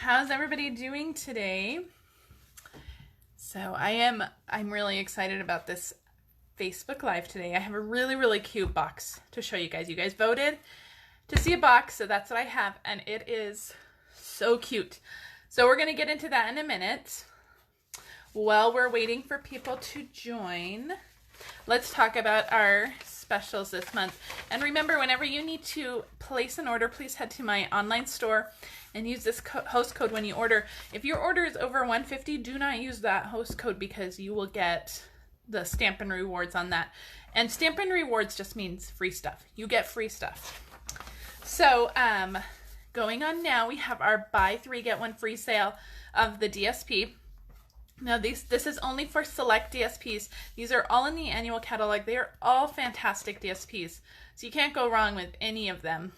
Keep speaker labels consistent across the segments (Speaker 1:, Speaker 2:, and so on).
Speaker 1: how's everybody doing today? So I'm really excited about this Facebook Live today. I have a really cute box to show you guys. You guys voted to see a box, so that's what I have, and it is so cute. So we're going to get into that in a minute. While we're waiting for people to join, let's talk about our specials this month. And remember, whenever you need to place an order, please head to my online store and use this host code when you order. If your order is over $150, do not use that host code because you will get the Stampin' Rewards on that. And Stampin' Rewards just means free stuff. You get free stuff. So going on now, we have our buy 3 get 1 free sale of the DSP. Now this is only for select DSPs. These are all in the annual catalog. They are all fantastic DSPs. So you can't go wrong with any of them.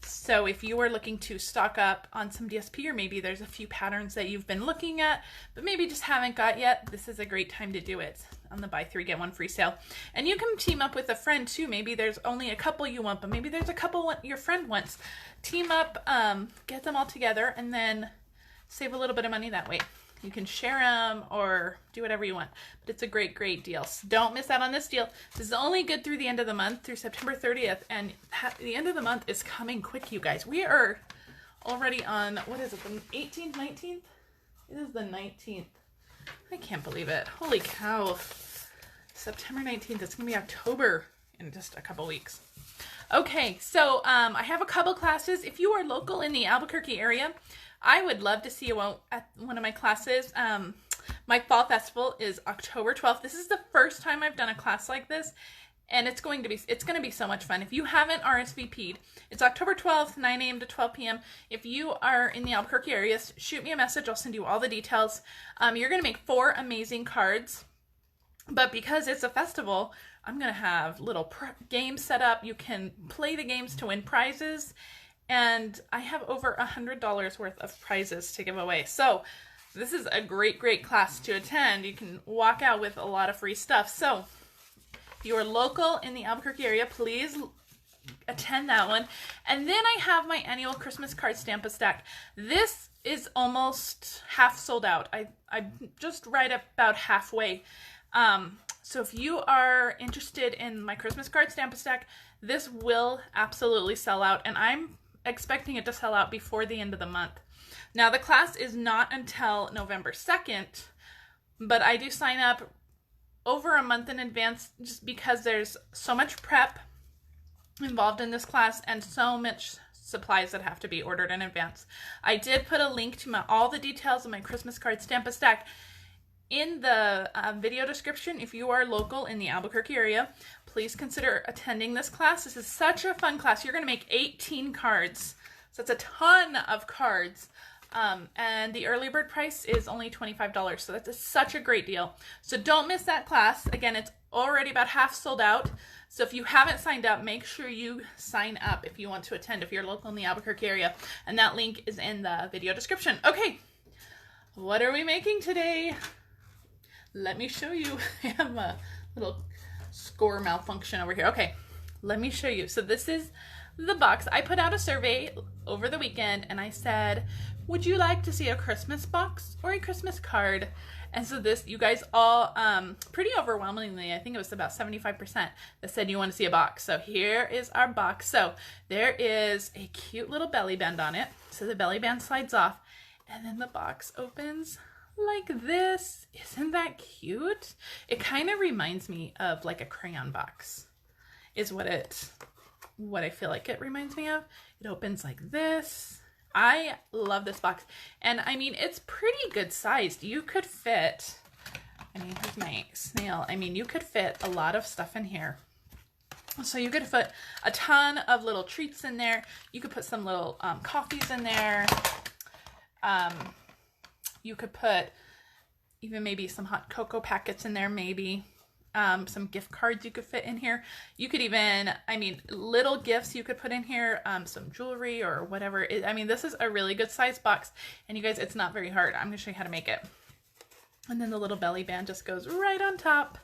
Speaker 1: So if you are looking to stock up on some DSP, or maybe there's a few patterns that you've been looking at, but maybe just haven't got yet, this is a great time to do it on the buy 3 get 1 free sale. And you can team up with a friend too. Maybe there's only a couple you want, but maybe there's a couple your friend wants. Team up, get them all together, and then save a little bit of money that way. You can share them or do whatever you want, but it's a great deal. So don't miss out on this deal. This is only good through the end of the month, through September 30th, and the end of the month is coming quick, you guys. We are already on, what is it, the 18th, 19th? It is the 19th. I can't believe it. Holy cow. September 19th. It's going to be October in just a couple weeks. Okay, so I have a couple classes. If you are local in the Albuquerque area, I would love to see you at one of my classes. My fall festival is October 12th. This is the first time I've done a class like this, and it's going to be so much fun. If you haven't RSVP'd, it's October 12th, 9 a.m. to 12 p.m. If you are in the Albuquerque area, shoot me a message. I'll send you all the details. You're going to make 4 amazing cards, but because it's a festival, I'm going to have little games set up. You can play the games to win prizes. And I have over $100 worth of prizes to give away. So this is a great class to attend. You can walk out with a lot of free stuff. So if you are local in the Albuquerque area, please attend that one. And then I have my annual Christmas card Stamp-A-Stack. This is almost half sold out. I'm just right about halfway. So if you are interested in my Christmas card Stamp-A-Stack, this will absolutely sell out. And I'm expecting it to sell out before the end of the month. Now the class is not until November 2nd, but I do sign up over a month in advance just because there's so much prep involved in this class and so much supplies that have to be ordered in advance. I did put a link to all the details of my Christmas card Stamp-A-Stack in the video description. If you are local in the Albuquerque area, please consider attending this class. This is such a fun class. You're going to make 18 cards. So it's a ton of cards. And the early bird price is only $25. So that's such a great deal. So don't miss that class. Again, it's already about half sold out. So if you haven't signed up, make sure you sign up if you want to attend, if you're local in the Albuquerque area. And that link is in the video description. Okay, what are we making today? Let me show you. I have a little score malfunction over here. Okay, let me show you. So this is the box. I put out a survey over the weekend and I said, would you like to see a Christmas box or a Christmas card? And so this, you guys all, pretty overwhelmingly, I think it was about 75% that said you want to see a box. So here is our box. So there is a cute little belly band on it. So the belly band slides off and then the box opens like this. Isn't that cute? It kind of reminds me of like a crayon box is what I feel like it reminds me of. It opens like this. I love this box. And I mean, it's pretty good sized. You could fit, I mean, here's my snail. I mean, you could fit a lot of stuff in here. So you could put a ton of little treats in there. You could put some little coffees in there. You could put even maybe some hot cocoa packets in there, maybe. Some gift cards you could fit in here. You could even, I mean, little gifts you could put in here, some jewelry or whatever. I mean, this is a really good size box. And you guys, it's not very hard. I'm going to show you how to make it. And then the little belly band just goes right on top.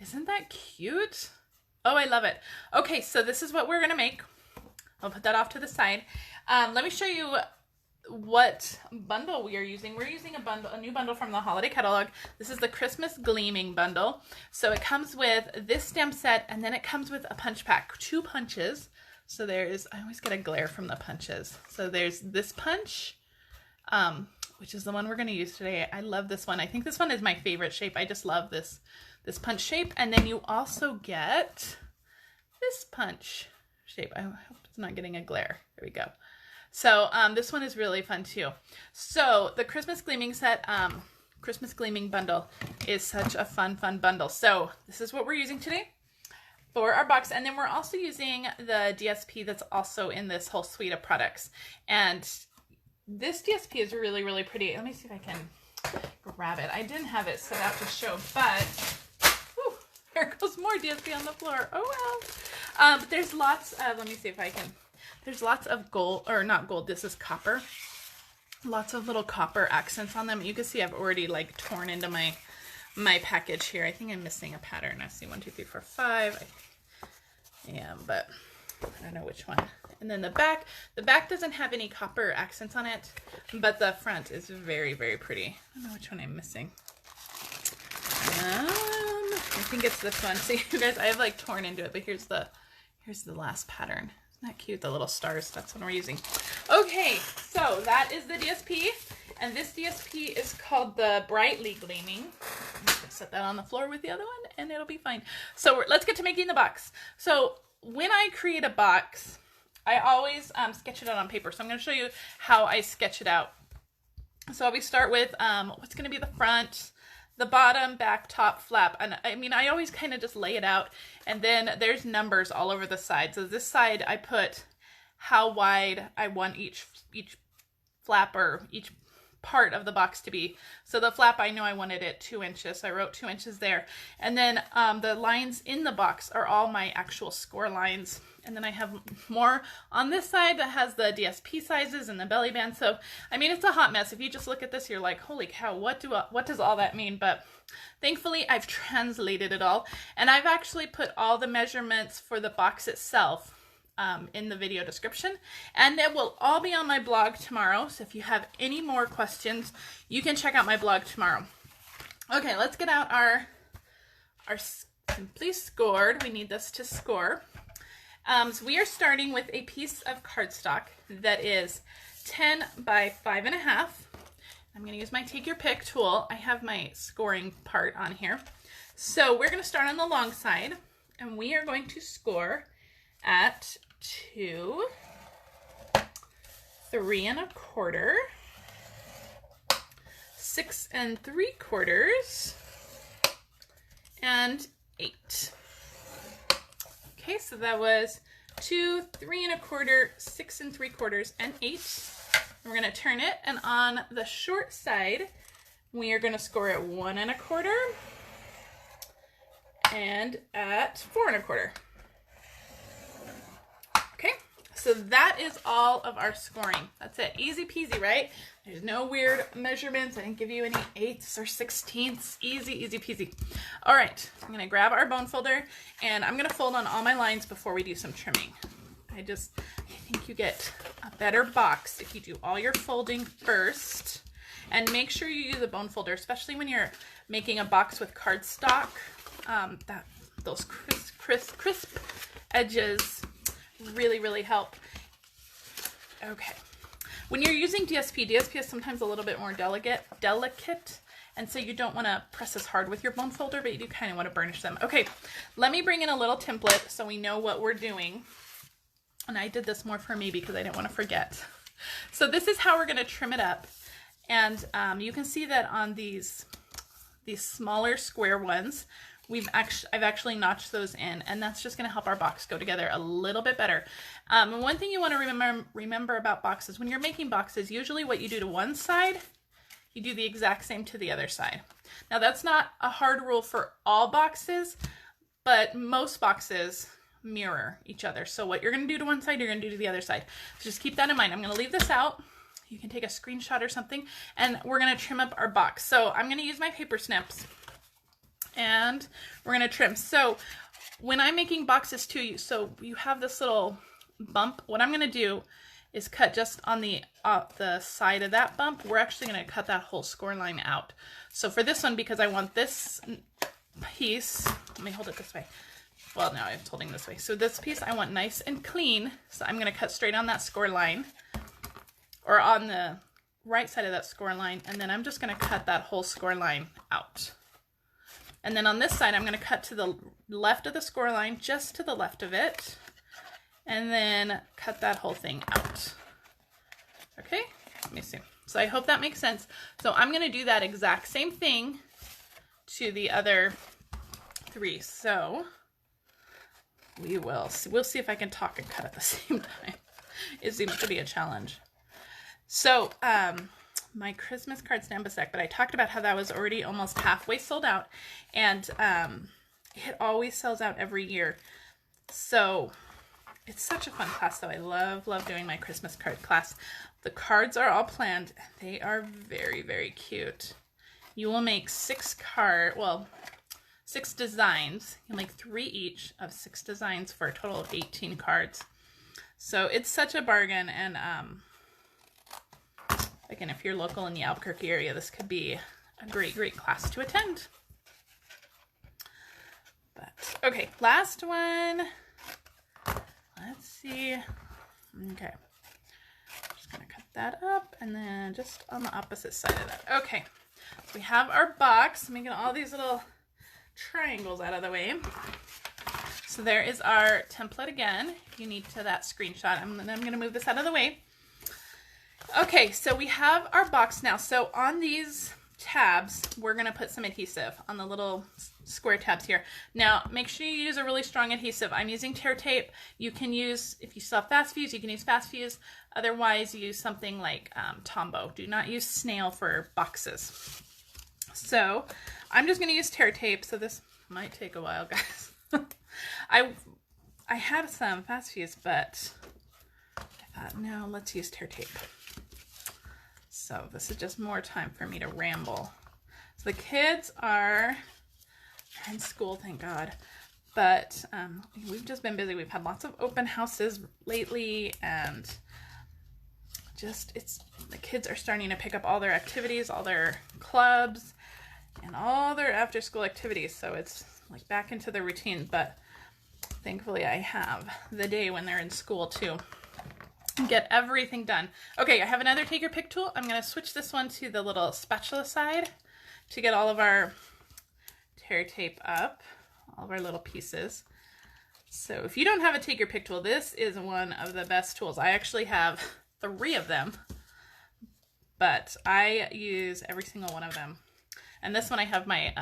Speaker 1: Isn't that cute? Oh, I love it. Okay, so this is what we're going to make. I'll put that off to the side. Let me show you what bundle we are using. We're using a new bundle from the holiday catalog. This is the Christmas Gleaming bundle. So it comes with this stamp set, and then it comes with a punch pack, 2 punches. So there's, I always get a glare from the punches. So there's this punch, which is the one we're going to use today. I love this one. I think this one is my favorite shape. I just love this punch shape. And then you also get this punch shape. I hope it's not getting a glare. There we go. So this one is really fun too. So the Christmas Gleaming set, Christmas Gleaming bundle is such a fun bundle. So this is what we're using today for our box. And then we're also using the DSP that's also in this whole suite of products. And this DSP is really, really pretty. Let me see if I can grab it. I didn't have it set out to show, but whew, there goes more DSP on the floor. Oh well. But there's lots of, let me see if I can, there's lots of gold, or not gold, this is copper. Lots of little copper accents on them. You can see I've already like torn into my package here. I think I'm missing a pattern. I see 1, 2, 3, 4, 5. I am, but I don't know which one. And then the back doesn't have any copper accents on it, but the front is very, very pretty. I don't know which one I'm missing. I think it's this one. See, you guys, I have like torn into it, but here's the last pattern. Isn't that cute? The little stars. That's what we're using. Okay, so that is the DSP, and this DSP is called the Brightly Gleaming. Set that on the floor with the other one, and it'll be fine. So let's get to making the box. So when I create a box, I always sketch it out on paper. So I'm going to show you how I sketch it out. So we start with what's going to be the front, the bottom, back, top, flap. And I mean, I always kind of just lay it out, and then there's numbers all over the side. So this side I put how wide I want each flap or each part of the box to be. So the flap, I know I wanted it 2 inches. So I wrote 2 inches there. And then the lines in the box are all my actual score lines. And then I have more on this side that has the DSP sizes and the belly band. So, I mean, it's a hot mess. If you just look at this, you're like, holy cow, what does all that mean? But thankfully, I've translated it all. And I've actually put all the measurements for the box itself in the video description. And it will all be on my blog tomorrow. So if you have any more questions, you can check out my blog tomorrow. Okay, let's get out our Simply Scored. We need this to score. So we are starting with a piece of cardstock that is 10 by 5.5. I'm going to use my Take Your Pick tool. I have my scoring part on here. So we're going to start on the long side, and we are going to score at 2, 3 1/4, 6 3/4, and 8. Okay, so that was 2, 3 1/4, 6 3/4, and 8. We're going to turn it, and on the short side, we are going to score at 1 1/4 and at 4 1/4. Okay, so that is all of our scoring. That's it. Easy peasy, right? There's no weird measurements. I didn't give you any 8ths or 16ths. Easy, easy peasy. All right, I'm going to grab our bone folder, and I'm going to fold on all my lines before we do some trimming. I think you get a better box if you do all your folding first. And make sure you use a bone folder, especially when you're making a box with cardstock. Those crisp edges really, really help. Okay. When you're using DSP is sometimes a little bit more delicate, and so you don't want to press as hard with your bone folder, but you do kind of want to burnish them. Okay, let me bring in a little template so we know what we're doing. And I did this more for me because I didn't want to forget. So this is how we're going to trim it up. And you can see that on these smaller square ones, I've actually notched those in, and that's just going to help our box go together a little bit better. And one thing you want to remember about boxes, when you're making boxes, usually what you do to one side, you do the exact same to the other side. Now that's not a hard rule for all boxes, but most boxes mirror each other. So what you're going to do to one side, you're going to do to the other side. So just keep that in mind. I'm going to leave this out. You can take a screenshot or something, and we're going to trim up our box. So I'm going to use my paper snips, and we're going to trim. So when I'm making boxes too, so you have this little bump. What I'm going to do is cut just on the side of that bump. We're actually going to cut that whole score line out. So for this one, because I want this piece, let me hold it this way. Well, no, it's holding this way. So this piece I want nice and clean. So I'm going to cut straight on that score line, or on the right side of that score line. And then I'm just going to cut that whole score line out. And then on this side, I'm going to cut to the left of the score line, just to the left of it. And then cut that whole thing out. Okay, let me see. So I hope that makes sense. So I'm going to do that exact same thing to the other 3. So we'll see if I can talk and cut at the same time. It seems to be a challenge. So my Christmas card stamp is back, but I talked about how that was already almost halfway sold out, and it always sells out every year. So it's such a fun class, though. I love doing my Christmas card class. The cards are all planned. They are very, very cute. You will make 6 designs. You'll make 3 each of 6 designs for a total of 18 cards. So it's such a bargain, and again, if you're local in the Albuquerque area, this could be a great class to attend. But okay, last one. Let's see. Okay, just gonna cut that up, and then just on the opposite side of that. Okay, so we have our box. Let me get all these little triangles out of the way. So there is our template again. You need to that screenshot. I'm gonna move this out of the way. Okay, so we have our box now. So on these tabs, we're going to put some adhesive on the little square tabs here. Now, make sure you use a really strong adhesive. I'm using tear tape. You can use, if you still have fast fuse, you can use fast fuse. Otherwise, use something like Tombow. Do not use snail for boxes. So I'm just going to use tear tape. So this might take a while, guys. I had some fast fuse, but I thought, no, let's use tear tape. So this is just more time for me to ramble. So the kids are in school, thank God. But we've just been busy. We've had lots of open houses lately, and just the kids are starting to pick up all their activities, all their clubs, and all their after school activities. So it's like back into the routine, but thankfully I have the day when they're in school to get everything done. Okay, I have another take your pick tool. I'm going to switch this one to the little spatula side to get all of our tear tape up, all of our little pieces. So if you don't have a take your pick tool, this is one of the best tools. I actually have 3 of them, but I use every single one of them. And this one I have my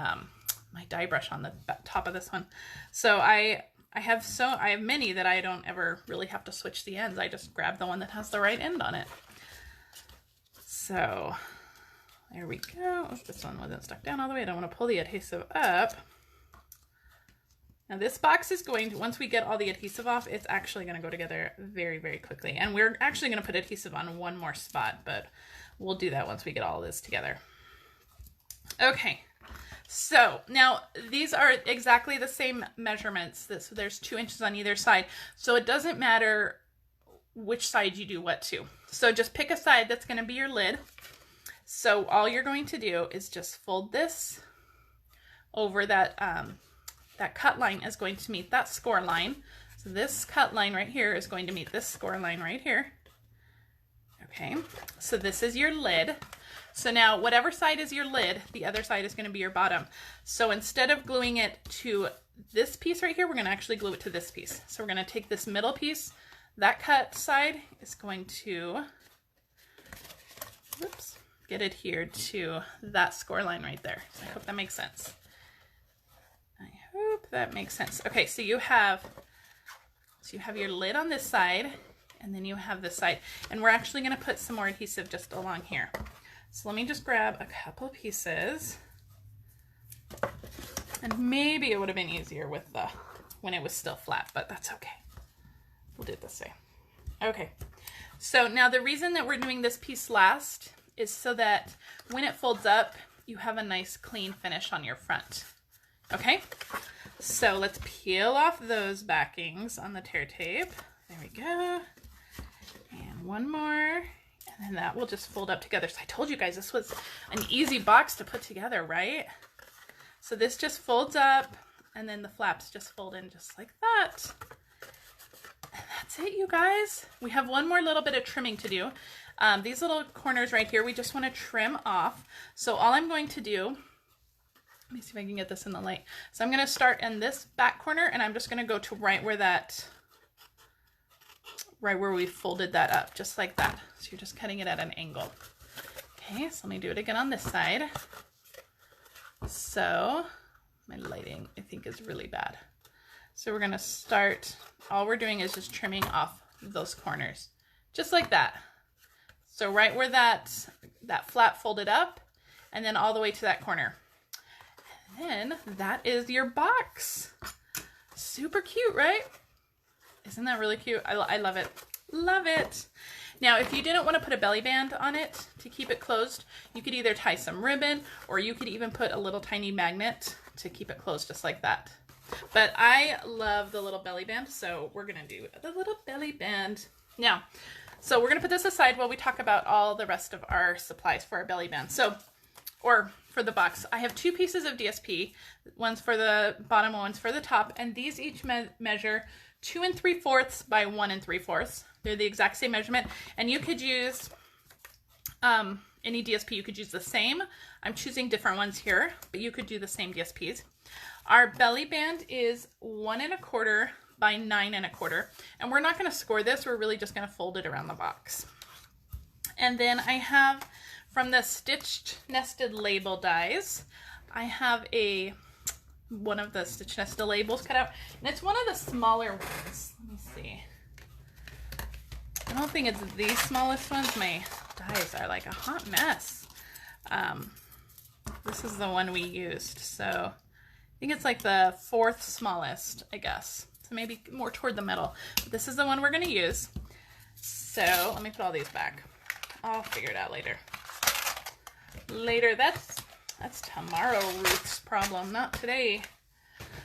Speaker 1: my die brush on the top of this one. So I have many that I don't ever really have to switch the ends. I just grab the one that has the right end on it. So there we go. Oh, this one wasn't stuck down all the way. I don't want to pull the adhesive up. Now this box is going to, once we get all the adhesive off, it's actually going to go together very, very quickly. And we're actually going to put adhesive on one more spot, but we'll do that once we get all this together. Okay. So now these are exactly the same measurements. There's 2 inches on either side. So it doesn't matter which side you do what to. So just pick a side that's going to be your lid. So all you're going to do is just fold this over that, that cut line is going to meet that score line. So this cut line right here is going to meet this score line right here. Okay, so this is your lid. So now whatever side is your lid, the other side is going to be your bottom. So instead of gluing it to this piece right here, we're going to actually glue it to this piece. So we're going to take this middle piece, that cut side is going to, whoops, get adhered to that score line right there. So I hope that makes sense. I hope that makes sense. Okay, so you have your lid on this side, and then you have this side. And we're actually going to put some more adhesive just along here. So let me just grab a couple of pieces. And maybe it would have been easier with when it was still flat, but that's okay. We'll do it this way. Okay, so now the reason that we're doing this piece last is so that when it folds up, you have a nice clean finish on your front. Okay, so let's peel off those backings on the tear tape. There we go. And one more, and then that will just fold up together. So I told you guys this was an easy box to put together, right? So this just folds up, and then the flaps just fold in just like that. And that's it, you guys. We have one more little bit of trimming to do. These little corners right here, we just want to trim off. So all I'm going to do, let me see if I can get this in the light. So I'm going to start in this back corner, and I'm just going to go to right where we folded that up, just like that. So you're just cutting it at an angle. Okay, so let me do it again on this side. So my lighting, I think, is really bad. So we're going to start, all we're doing is just trimming off those corners, just like that. So right where that flap folded up, and then all the way to that corner. And then that is your box. Super cute, right? Isn't that really cute? I love it. Love it. Now, if you didn't want to put a belly band on it to keep it closed, you could either tie some ribbon, or you could even put a little tiny magnet to keep it closed just like that. But I love the little belly band, so we're going to do the little belly band. Now, so we're going to put this aside while we talk about all the rest of our supplies for our belly band. So, or for the box, I have 2 pieces of DSP. One's for the bottom, one's for the top, and these each measure 2 3/4 by 1 3/4. They're the exact same measurement, and you could use any DSP. You could use the same. I'm choosing different ones here, but you could do the same DSPs. Our belly band is 1 1/4 by 9 1/4, and we're not going to score this. We're really just going to fold it around the box. And then I have, from the stitched nested label dies, I have one of the stitched nested labels cut out, and it's one of the smaller ones. Let me see. I don't think it's the smallest ones. My dies are like a hot mess. This is the one we used, so I think it's like the 4th smallest, I guess. So maybe more toward the middle. But this is the one we're going to use. So let me put all these back. I'll figure it out later. Later, that's tomorrow, Ruth's problem, not today.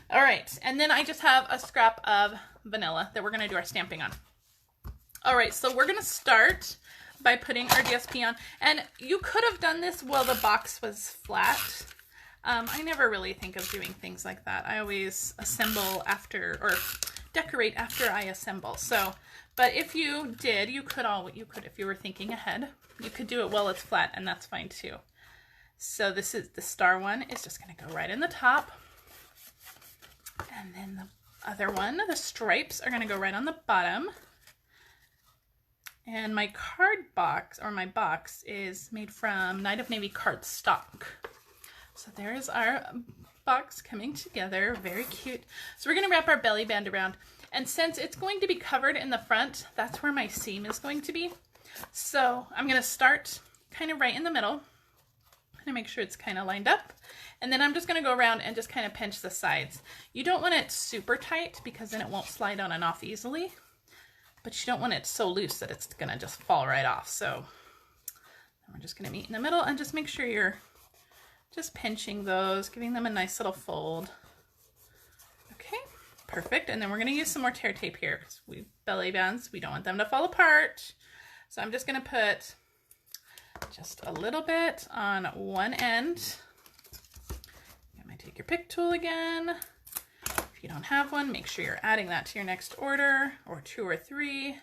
Speaker 1: All right, and then I just have a scrap of vanilla that we're going to do our stamping on. All right, so we're going to start by putting our DSP on, and you could have done this while the box was flat. I never really think of doing things like that. I always assemble after, or decorate after I assemble. So, but if you did, you could, if you were thinking ahead, you could do it while it's flat, and that's fine too. So this is the star one, is just going to go right in the top. And then the other one, the stripes, are going to go right on the bottom. And my card box, or my box, is made from Night of Navy cardstock. So there's our box coming together. Very cute. So we're going to wrap our belly band around. And since it's going to be covered in the front, that's where my seam is going to be. So I'm going to start kind of right in the middle. To make sure it's kind of lined up, and then I'm just going to go around and just kind of pinch the sides. You don't want it super tight because then it won't slide on and off easily, but you don't want it so loose that it's going to just fall right off. So we're just going to meet in the middle and just make sure you're just pinching those, giving them a nice little fold. Okay, perfect. And then we're going to use some more tear tape here because belly bands, we don't want them to fall apart. So I'm just going to put just a little bit on one end. You might take your pick tool again. If you don't have one, make sure you're adding that to your next order, or 2 or 3.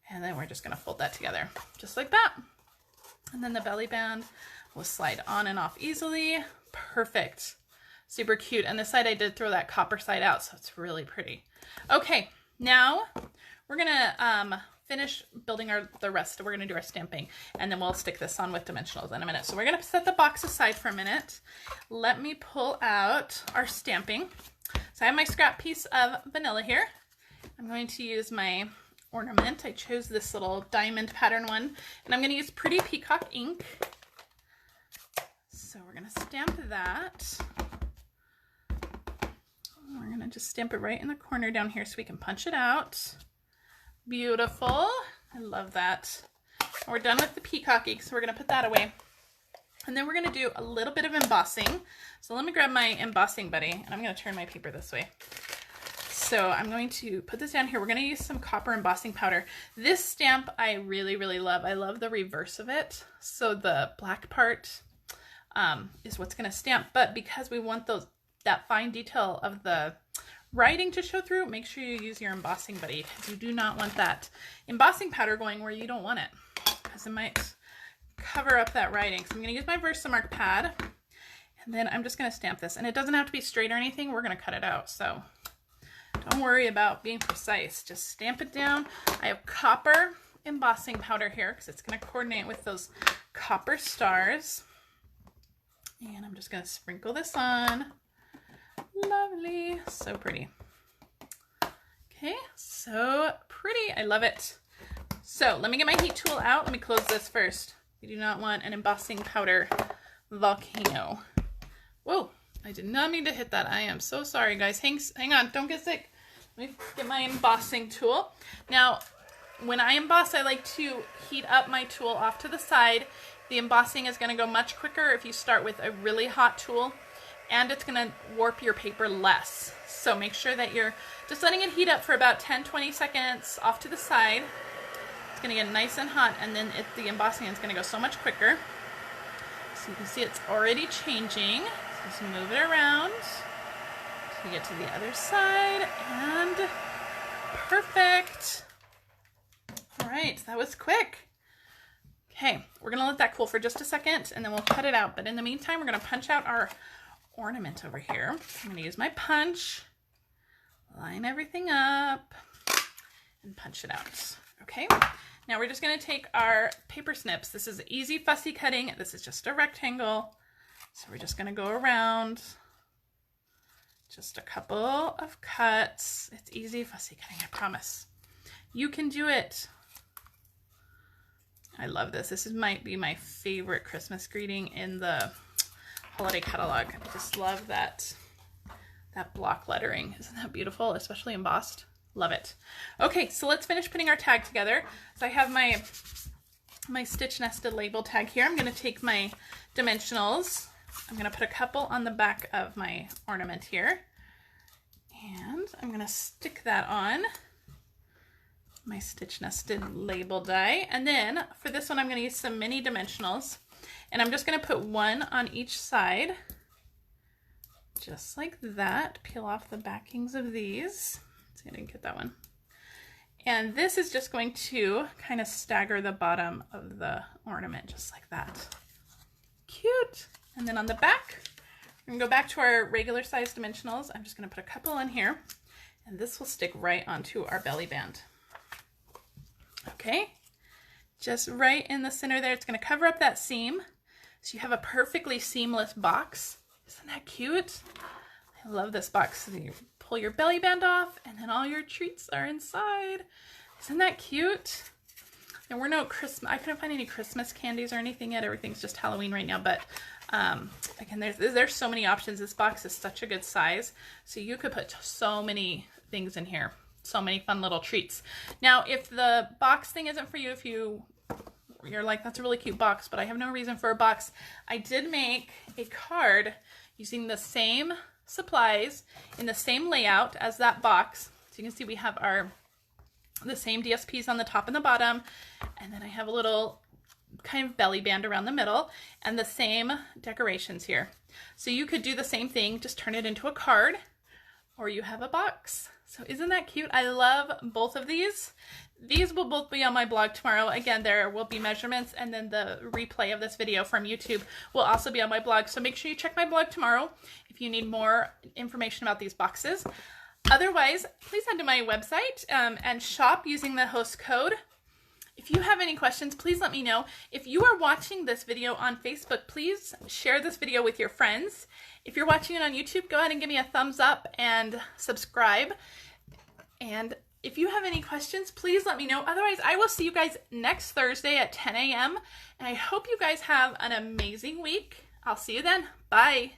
Speaker 1: And then we're just going to fold that together just like that. And then the belly band will slide on and off easily. Perfect. Super cute. And this side I did throw that copper side out, so it's really pretty. Okay, now we're going to finish building the rest. We're going to do our stamping, and then we'll stick this on with dimensionals in a minute. So we're going to set the box aside for a minute. Let me pull out our stamping. So I have my scrap piece of vanilla here. I'm going to use my ornament. I chose this little diamond pattern one, and I'm going to use Pretty Peacock Ink. So we're going to stamp that. We're going to just stamp it right in the corner down here so we can punch it out. Beautiful. I love that. We're done with the Peacock Ink, so we're going to put that away. And then we're going to do a little bit of embossing. So let me grab my embossing buddy, and I'm going to turn my paper this way. so I'm going to put this down here. We're going to use some copper embossing powder. This stamp I really, really love. I love the reverse of it. So the black part is what's going to stamp, but because we want that fine detail of the writing to show through, make sure you use your embossing buddy, because you do not want that embossing powder going where you don't want it, because it might cover up that writing. So I'm going to use my Versamark pad, and then I'm just going to stamp this, and it doesn't have to be straight or anything. We're going to cut it out, so don't worry about being precise. Just stamp it down. I have copper embossing powder here because it's going to coordinate with those copper stars. And I'm just going to sprinkle this on. Lovely. So pretty. Okay, so pretty. I love it. So let me get my heat tool out. Let me close this first. We do not want an embossing powder volcano. Whoa, I did not mean to hit that. I am so sorry, guys. Hang on, don't get sick. Let me get my embossing tool. Now, when I emboss, I like to heat up my tool off to the side. The embossing is going to go much quicker if you start with a really hot tool, and it's going to warp your paper less. So make sure that you're just letting it heat up for about 10-20 seconds off to the side. It's going to get nice and hot, and then the embossing is going to go so much quicker. So you can see it's already changing. So just move it around to get to the other side, and perfect. All right, that was quick. Okay, we're gonna let that cool for just a second, and then we'll cut it out. But in the meantime, we're gonna punch out our ornament over here. I'm gonna use my punch, line everything up, and punch it out. Okay, now we're just gonna take our paper snips. This is easy fussy cutting. This is just a rectangle. So we're just gonna go around, just a couple of cuts. It's easy fussy cutting, I promise. You can do it. I love this. This might be my favorite Christmas greeting in the holiday catalog. I just love that block lettering. Isn't that beautiful? Especially embossed. Love it. Okay, so let's finish putting our tag together. So I have my stitch nested label tag here. I'm going to take my dimensionals. I'm going to put a couple on the back of my ornament here. And I'm going to stick that on my stitch nested label die. And then for this one, I'm going to use some mini dimensionals, and I'm just going to put one on each side, just like that. Peel off the backings of these. See, I didn't get that one. And this is just going to kind of stagger the bottom of the ornament, just like that. Cute. And then on the back, we're going to go back to our regular size dimensionals. I'm just going to put a couple on here, and this will stick right onto our belly band. Okay, just right in the center there. It's going to cover up that seam, so you have a perfectly seamless box. Isn't that cute? I love this box. So you pull your belly band off, and then all your treats are inside. Isn't that cute? There were no Christmas, I couldn't find any Christmas candies or anything yet. Everything's just Halloween right now, but again, there's so many options. This box is such a good size, so you could put so many things in here. So many fun little treats. Now, if the box thing isn't for you, if you're like, that's a really cute box, but I have no reason for a box, I did make a card using the same supplies in the same layout as that box. So you can see we have the same DSPs on the top and the bottom, and then I have a little kind of belly band around the middle, and the same decorations here. So you could do the same thing, just turn it into a card, or you have a box. So isn't that cute? I love both of these. These will both be on my blog tomorrow. Again, there will be measurements, and then the replay of this video from YouTube will also be on my blog. So make sure you check my blog tomorrow if you need more information about these boxes. Otherwise, please head to my website and shop using the host code. If you have any questions, please let me know. If you are watching this video on Facebook, please share this video with your friends. If you're watching it on YouTube, go ahead and give me a thumbs up and subscribe. And if you have any questions, please let me know. Otherwise, I will see you guys next Thursday at 10 a.m. And I hope you guys have an amazing week. I'll see you then. Bye.